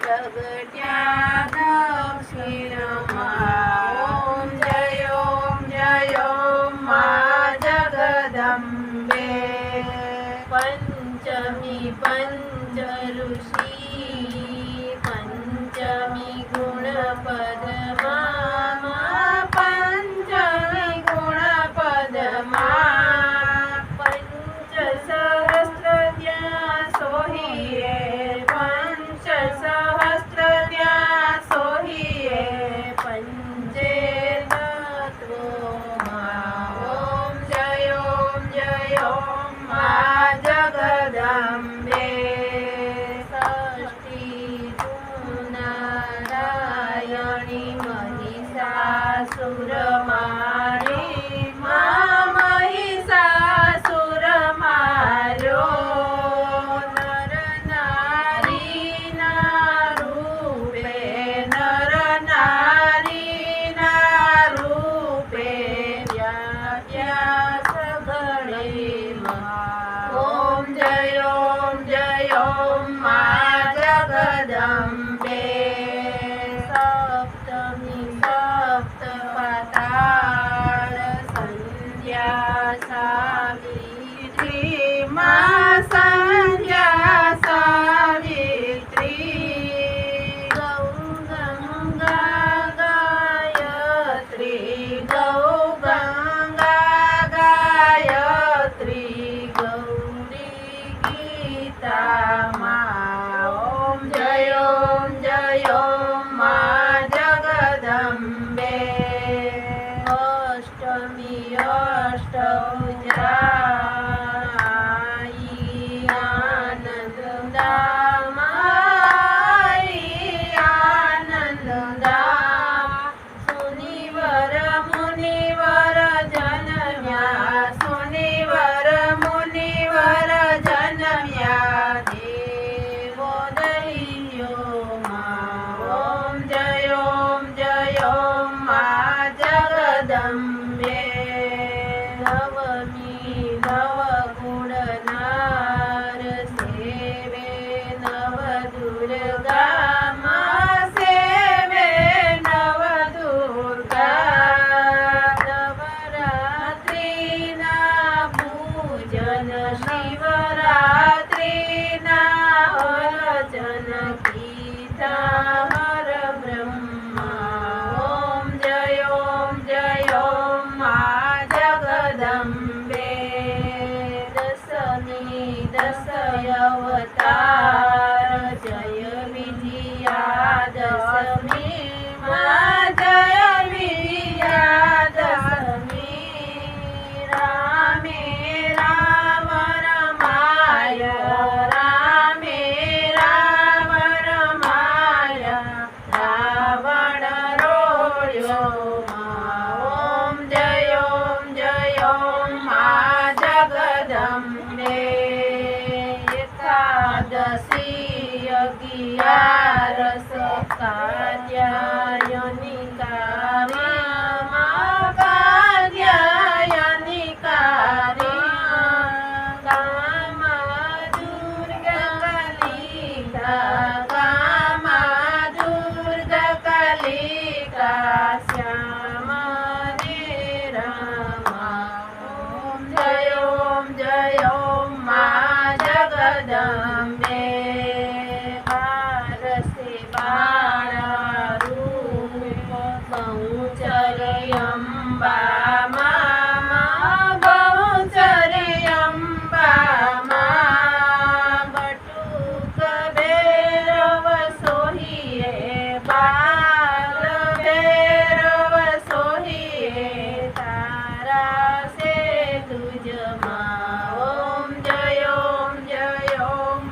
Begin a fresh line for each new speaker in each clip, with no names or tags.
जगत्या दक्षिणमा ओम जय मा जगदम्बे। पंचमी पंच ऋषि पंचमी गुणपदमा पंचमी गुणपदमा पंच सहस्र सोहिए पंच सहस्र सोहिए पंचे तत्वमा ओम जय मा जगदम्बे। षष्ठी नारायणी महिषासुरमारी महिषासुर मार्यो नर नारी ना रूपे नर नारी ना रूपे व्याप्या सगळे ओम जय मा जगदम्बे। सप्तमी सप्तपाताल संध्या सावित्री मा संध्या सावित्री गौ गंगा गायत्री गौ गंगा गायत्री गौरी गीता मा ओम जय मा जगदम्बे। अष्टमी अष्टभुजा सुनिवर मुनिवर जनम्या सुनिवर मुनिवर जनम्या देवो दैयो मा ओम जय मा जगदम्बे। नवमी नवगुणनार सेवे नवदुर्गा मा सेवे नवदुर्गा नवरात्रि ना पूजन शिवरात्रि ना अर्चन कीता हर ब्रह्मा ओम जय मा जगदम्बे। दशमी दश अवतार जय विजया दशमी मा जय विजया दशमी रामे रावण माय रामे रावण माय रावण रोयो मा ओम जय मा जगदम्बे। एकादशी अगियारस कात्यायनिकारी मा कात्यायनिकारी कामा दुर्गा कालिका कामा दुर्गा कालिका श्यामा रमा ओम जय मा जगदम्बे। बारसे बाळा रूप बहुचर्यम्बा मा बहुचर्यम्बा मा बटुक भैरव सोहिए बाल भैरव सोहिए तारा से तुझ मा ओम जय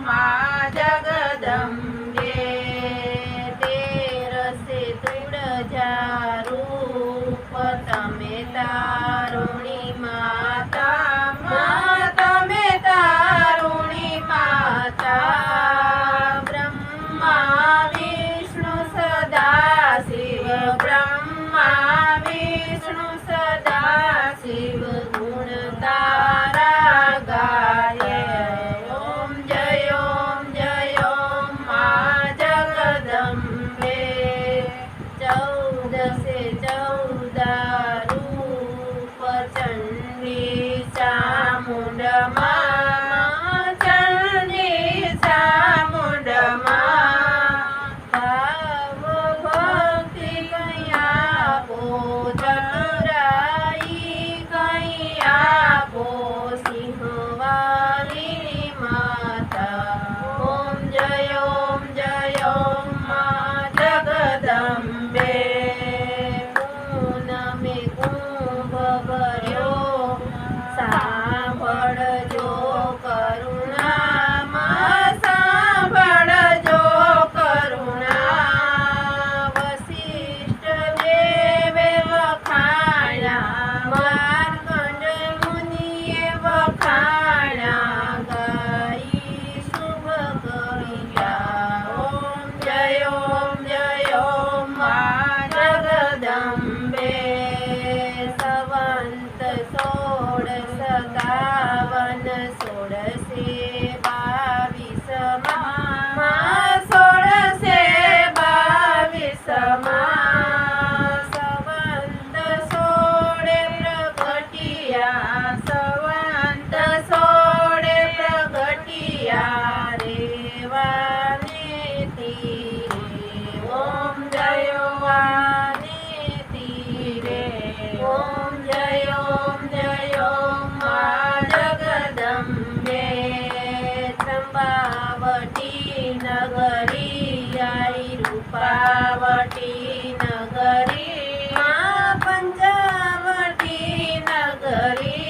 मा जगदम्बे। तेरसे तुळजा रूप तमे तारुणी माता तमे तारुणी माता ब्रह्मा विष्णु सदा शिव ब्रह्मा विष्णु सदा शिव गुण तारा गाये ओम जय मा जगदम्बे। જય ઓમ માં જગદંબે સંવંત 1657 1622 માં 1622 માં સંવંત 16 પ્રગટિયા સંવંત 16 પ્રગટિયા રેવાને તીરે ઓમ જય વાને તીરે ઓમ જય ઓમ માં જગદંબે ત્રંબાવટી નગરી આઈ રૂપાવટી નગરી માં પંચાવટી નગરી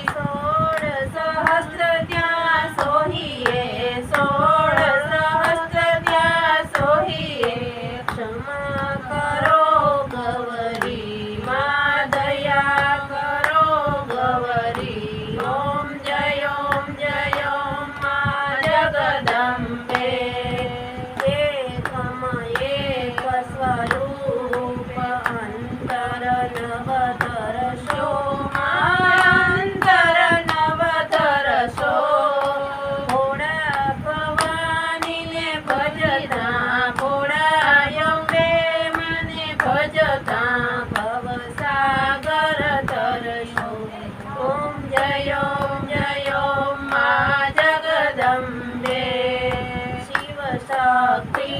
16 સહસ્ત્ર ત્યાં સોહીએ 16 સહસ્ત્ર ત્યાં સોહીએ ક્ષમા કરો ગવરી માં દયા કરો ગવરી ઓમ જય ઓમ માં જગદંબે એકમ એક સ્વરૂપ અંતર નવતર શો અંતર નવતર શો ભોળા ભવાનીને ભજતા ભોળા અંબે મને ભજતા ભવસાગર તરશો ઓમ જય ઓમ માં જગદંબે શિવ શક્તિ